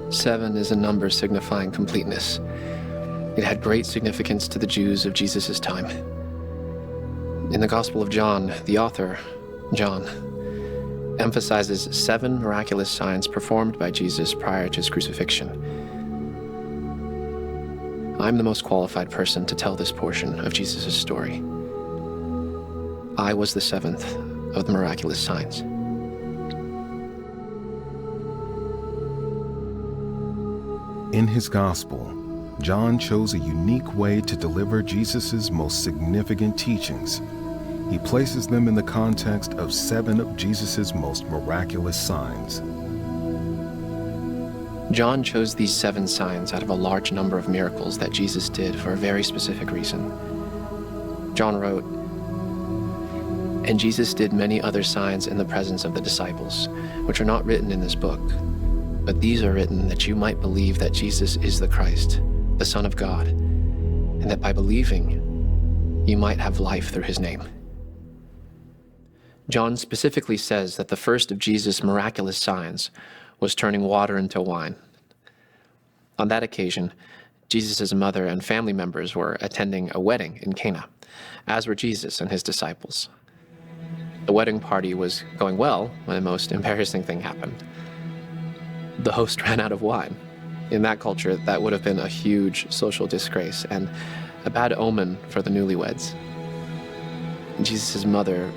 7 is a number signifying completeness. It had great significance to the Jews of Jesus' time. In the Gospel of John, the author, John, emphasizes 7 miraculous signs performed by Jesus prior to his crucifixion. I'm the most qualified person to tell this portion of Jesus' story. I was the 7th of the miraculous signs. In his gospel, John chose a unique way to deliver Jesus' most significant teachings. He places them in the context of 7 of Jesus' most miraculous signs. John chose these 7 signs out of a large number of miracles that Jesus did for a very specific reason. John wrote, "And Jesus did many other signs in the presence of the disciples, which are not written in this book. But these are written that you might believe that Jesus is the Christ, the Son of God, and that by believing, you might have life through his name." John specifically says that the first of Jesus' miraculous signs was turning water into wine. On that occasion, Jesus' mother and family members were attending a wedding in Cana, as were Jesus and his disciples. The wedding party was going well when the most embarrassing thing happened. The host ran out of wine. In that culture, that would have been a huge social disgrace and a bad omen for the newlyweds. Jesus' mother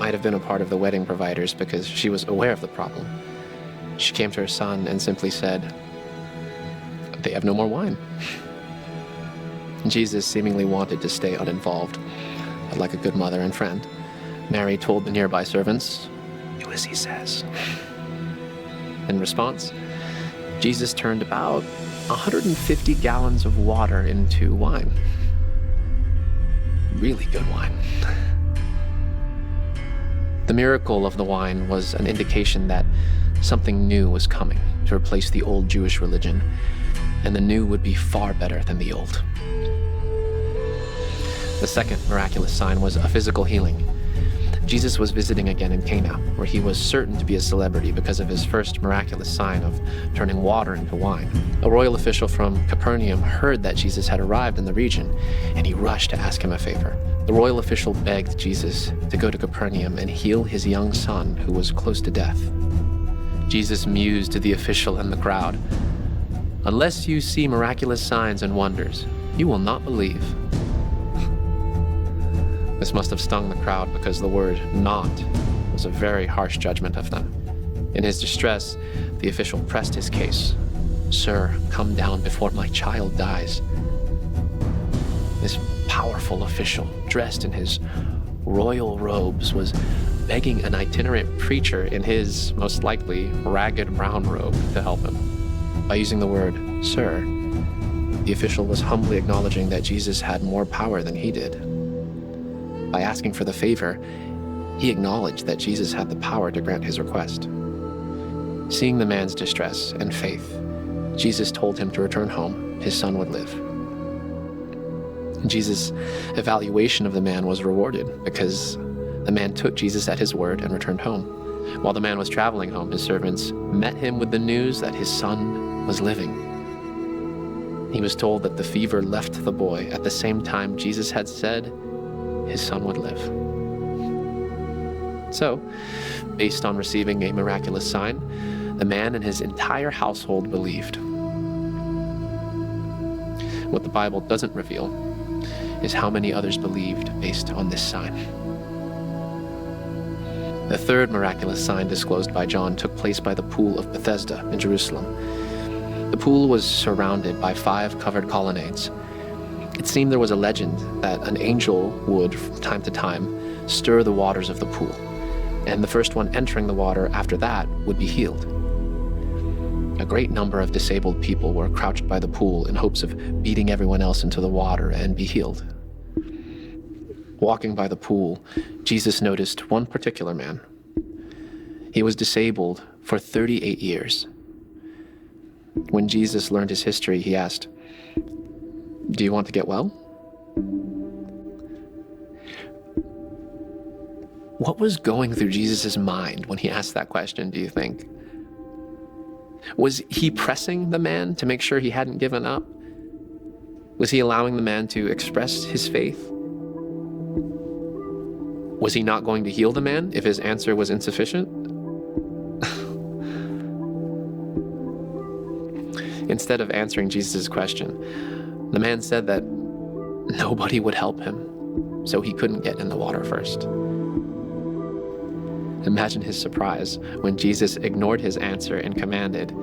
might have been a part of the wedding providers because she was aware of the problem. She came to her son and simply said, "They have no more wine." Jesus seemingly wanted to stay uninvolved, but like a good mother and friend, Mary told the nearby servants, "Do as he says." In response, Jesus turned about 150 gallons of water into wine. Really good wine. The miracle of the wine was an indication that something new was coming to replace the old Jewish religion, and the new would be far better than the old. The second miraculous sign was a physical healing. Jesus was visiting again in Cana, where he was certain to be a celebrity because of his first miraculous sign of turning water into wine. A royal official from Capernaum heard that Jesus had arrived in the region, and he rushed to ask him a favor. The royal official begged Jesus to go to Capernaum and heal his young son, who was close to death. Jesus mused to the official and the crowd, "Unless you see miraculous signs and wonders, you will not believe." This must have stung the crowd because the word "not" was a very harsh judgment of them. In his distress, the official pressed his case. "Sir, come down before my child dies." This powerful official, dressed in his royal robes, was begging an itinerant preacher in his, most likely, ragged brown robe to help him. By using the word "sir," the official was humbly acknowledging that Jesus had more power than he did. By asking for the favor, he acknowledged that Jesus had the power to grant his request. Seeing the man's distress and faith, Jesus told him to return home. His son would live. Jesus' evaluation of the man was rewarded because the man took Jesus at his word and returned home. While the man was traveling home, his servants met him with the news that his son was living. He was told that the fever left the boy at the same time Jesus had said his son would live. So, based on receiving a miraculous sign, the man and his entire household believed. What the Bible doesn't reveal is how many others believed based on this sign. The third miraculous sign disclosed by John took place by the pool of Bethesda in Jerusalem. The pool was surrounded by 5 covered colonnades. It seemed there was a legend that an angel would, from time to time, stir the waters of the pool, and the first one entering the water after that would be healed. A great number of disabled people were crouched by the pool in hopes of beating everyone else into the water and be healed. Walking by the pool, Jesus noticed one particular man. He was disabled for 38 years. When Jesus learned his history, he asked, "Do you want to get well?" What was going through Jesus' mind when he asked that question, do you think? Was he pressing the man to make sure he hadn't given up? Was he allowing the man to express his faith? Was he not going to heal the man if his answer was insufficient? Instead of answering Jesus' question, the man said that nobody would help him, so he couldn't get in the water first. Imagine his surprise when Jesus ignored his answer and commanded,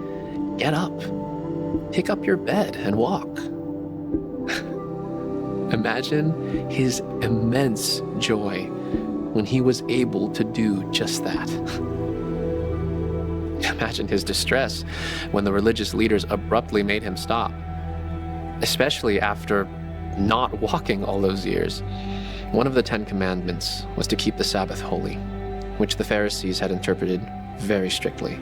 "Get up, pick up your bed and walk." Imagine his immense joy when he was able to do just that. Imagine his distress when the religious leaders abruptly made him stop, especially after not walking all those years. One of the 10 Commandments was to keep the Sabbath holy, which the Pharisees had interpreted very strictly.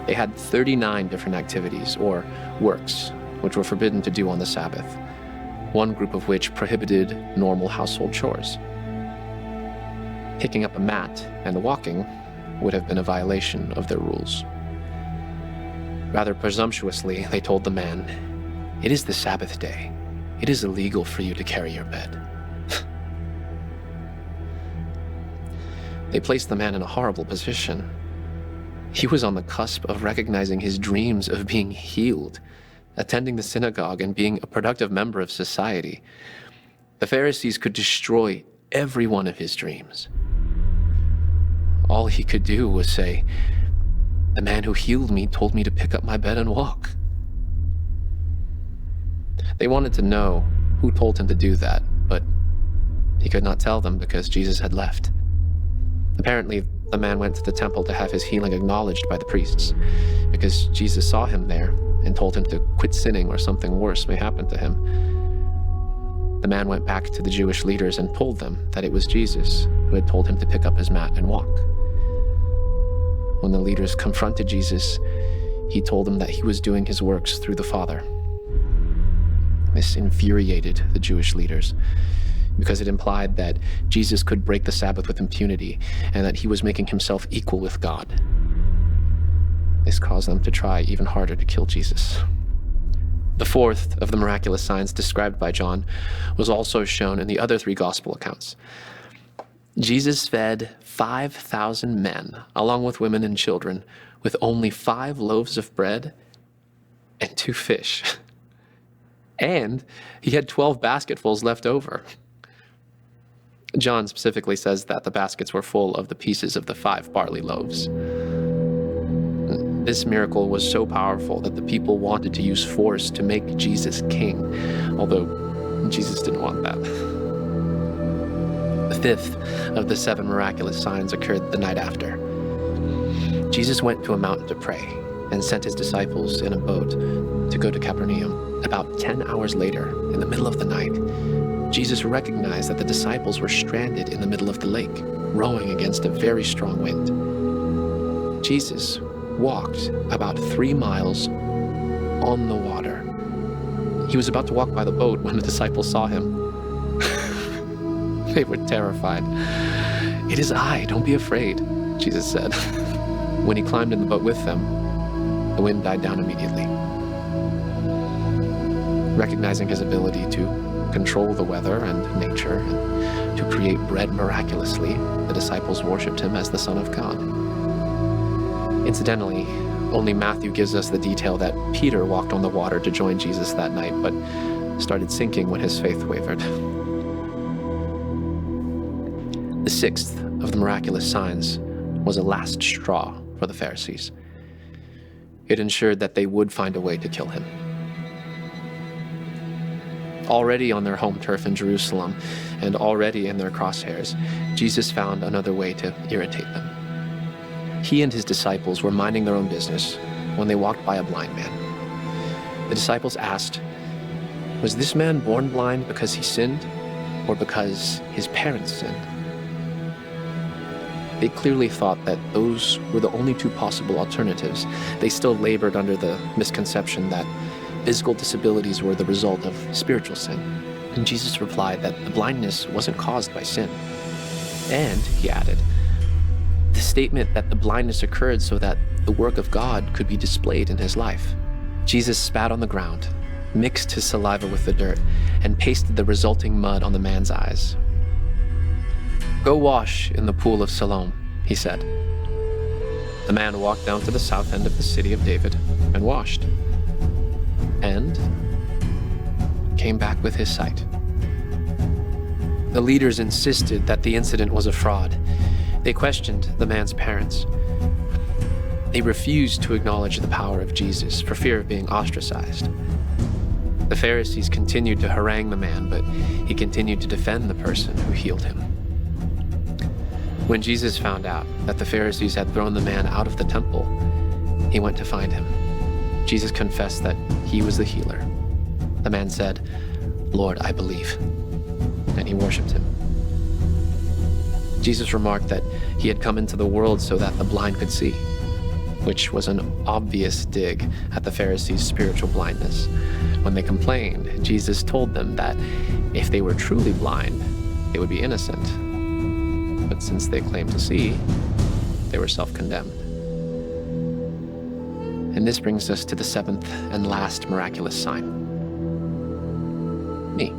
They had 39 different activities, or works, which were forbidden to do on the Sabbath, one group of which prohibited normal household chores. Picking up a mat and walking would have been a violation of their rules. Rather presumptuously, they told the man, "It is the Sabbath day. It is illegal for you to carry your bed." They placed the man in a horrible position. He was on the cusp of recognizing his dreams of being healed, attending the synagogue, and being a productive member of society. The Pharisees could destroy every one of his dreams. All he could do was say, "The man who healed me told me to pick up my bed and walk." They wanted to know who told him to do that, but he could not tell them because Jesus had left. Apparently, the man went to the temple to have his healing acknowledged by the priests, because Jesus saw him there and told him to quit sinning or something worse may happen to him. The man went back to the Jewish leaders and told them that it was Jesus who had told him to pick up his mat and walk. When the leaders confronted Jesus, he told them that he was doing his works through the Father. This infuriated the Jewish leaders, because it implied that Jesus could break the Sabbath with impunity and that he was making himself equal with God. This caused them to try even harder to kill Jesus. The fourth of the miraculous signs described by John was also shown in the other 3 gospel accounts. Jesus fed 5,000 men, along with women and children, with only 5 loaves of bread and 2 fish. And he had 12 basketfuls left over. John specifically says that the baskets were full of the pieces of the 5 barley loaves. This miracle was so powerful that the people wanted to use force to make Jesus king, although Jesus didn't want that. The 5th of the 7 miraculous signs occurred the night after. Jesus went to a mountain to pray and sent his disciples in a boat to go to Capernaum. About 10 hours later, in the middle of the night, Jesus recognized that the disciples were stranded in the middle of the lake, rowing against a very strong wind. Jesus walked about 3 miles on the water. He was about to walk by the boat when the disciples saw him. They were terrified. "It is I, don't be afraid," Jesus said. When he climbed in the boat with them, the wind died down immediately. Recognizing his ability to control the weather and nature and to create bread miraculously, the disciples worshipped him as the Son of God. Incidentally, only Matthew gives us the detail that Peter walked on the water to join Jesus that night, but started sinking when his faith wavered. The 6th of the miraculous signs was a last straw for the Pharisees. It ensured that they would find a way to kill him. Already on their home turf in Jerusalem, and already in their crosshairs, Jesus found another way to irritate them. He and his disciples were minding their own business when they walked by a blind man. The disciples asked, "Was this man born blind because he sinned, or because his parents sinned?" They clearly thought that those were the only 2 possible alternatives. They still labored under the misconception that physical disabilities were the result of spiritual sin. And Jesus replied that the blindness wasn't caused by sin. And, he added, the statement that the blindness occurred so that the work of God could be displayed in his life. Jesus spat on the ground, mixed his saliva with the dirt, and pasted the resulting mud on the man's eyes. "Go wash in the pool of Siloam," he said. The man walked down to the south end of the city of David and washed, and came back with his sight. The leaders insisted that the incident was a fraud. They questioned the man's parents. They refused to acknowledge the power of Jesus for fear of being ostracized. The Pharisees continued to harangue the man, but he continued to defend the person who healed him. When Jesus found out that the Pharisees had thrown the man out of the temple, he went to find him. Jesus confessed that he was the healer. The man said, "Lord, I believe," and he worshipped him. Jesus remarked that he had come into the world so that the blind could see, which was an obvious dig at the Pharisees' spiritual blindness. When they complained, Jesus told them that if they were truly blind, they would be innocent. But since they claimed to see, they were self-condemned. And this brings us to the seventh and last miraculous sign. Me.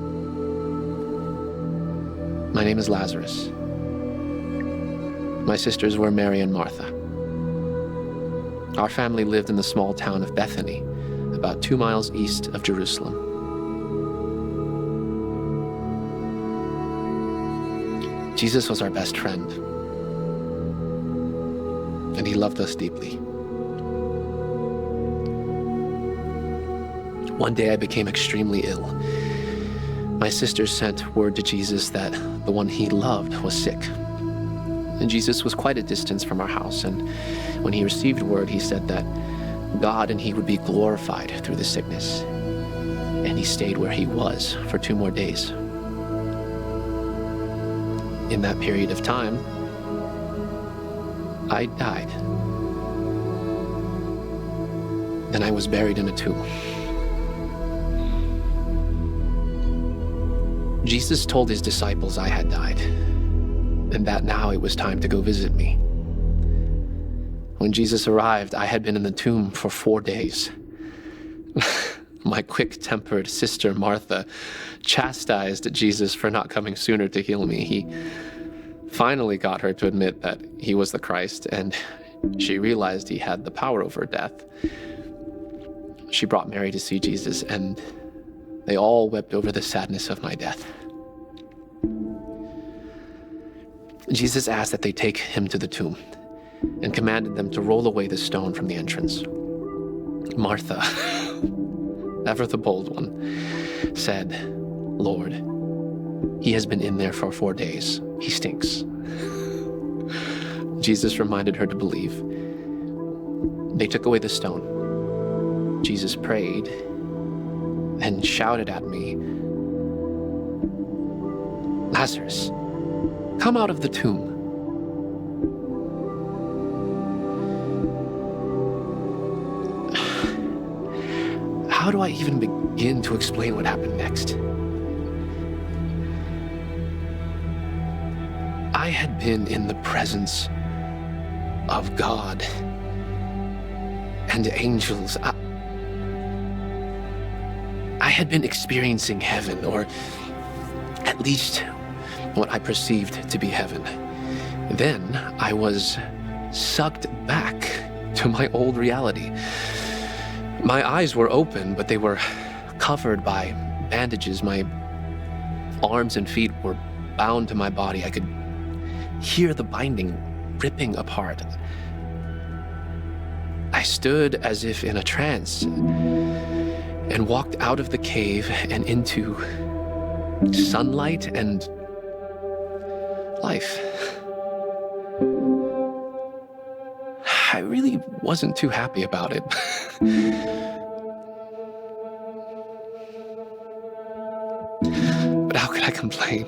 My name is Lazarus. My sisters were Mary and Martha. Our family lived in the small town of Bethany, about 2 miles east of Jerusalem. Jesus was our best friend, and he loved us deeply. One day I became extremely ill. My sisters sent word to Jesus that the one he loved was sick. And Jesus was quite a distance from our house, and when he received word, he said that God and he would be glorified through the sickness. And he stayed where he was for 2 more days. In that period of time, I died. Then I was buried in a tomb. Jesus told his disciples I had died, and that now it was time to go visit me. When Jesus arrived, I had been in the tomb for 4 days. My quick-tempered sister Martha chastised Jesus for not coming sooner to heal me. He finally got her to admit that he was the Christ, and she realized he had the power over death. She brought Mary to see Jesus, and they all wept over the sadness of my death. Jesus asked that they take him to the tomb and commanded them to roll away the stone from the entrance. Martha, ever the bold one, said, "Lord, he has been in there for 4 days. He stinks." Jesus reminded her to believe. They took away the stone. Jesus prayed and shouted at me, "Lazarus, come out of the tomb." How do I even begin to explain what happened next? I had been in the presence of God and angels. I had been experiencing heaven, or at least what I perceived to be heaven. Then I was sucked back to my old reality. My eyes were open, but they were covered by bandages. My arms and feet were bound to my body. I could hear the binding ripping apart. I stood as if in a trance and walked out of the cave and into sunlight and life. I really wasn't too happy about it. But how could I complain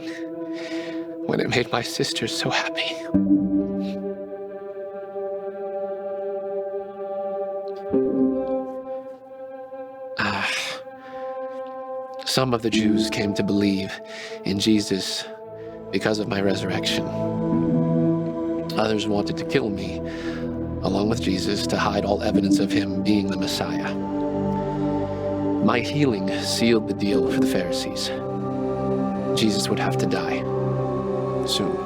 when it made my sisters so happy? Some of the Jews came to believe in Jesus because of my resurrection. Others wanted to kill me, along with Jesus, to hide all evidence of him being the Messiah. My healing sealed the deal for the Pharisees. Jesus would have to die soon.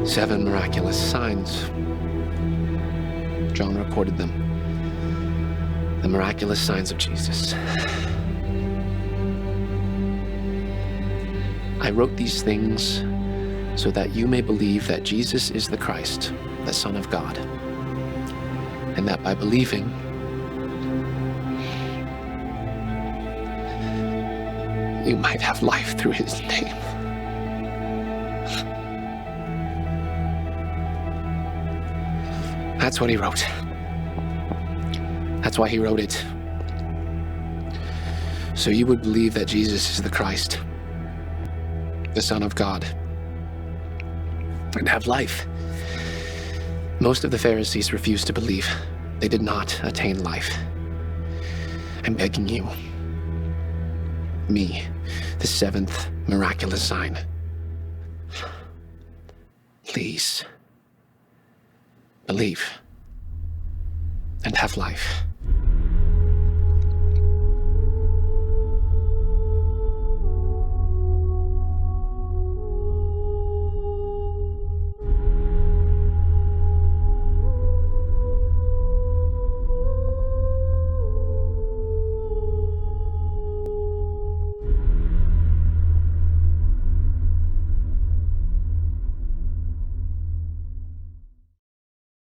7 miraculous signs. John recorded them. The miraculous signs of Jesus. I wrote these things so that you may believe that Jesus is the Christ, the Son of God, and that by believing, you might have life through his name. That's what he wrote. That's why he wrote it. So you would believe that Jesus is the Christ, the Son of God, and have life. Most of the Pharisees refused to believe. They did not attain life. I'm begging you, me, the 7th miraculous sign, please believe and have life.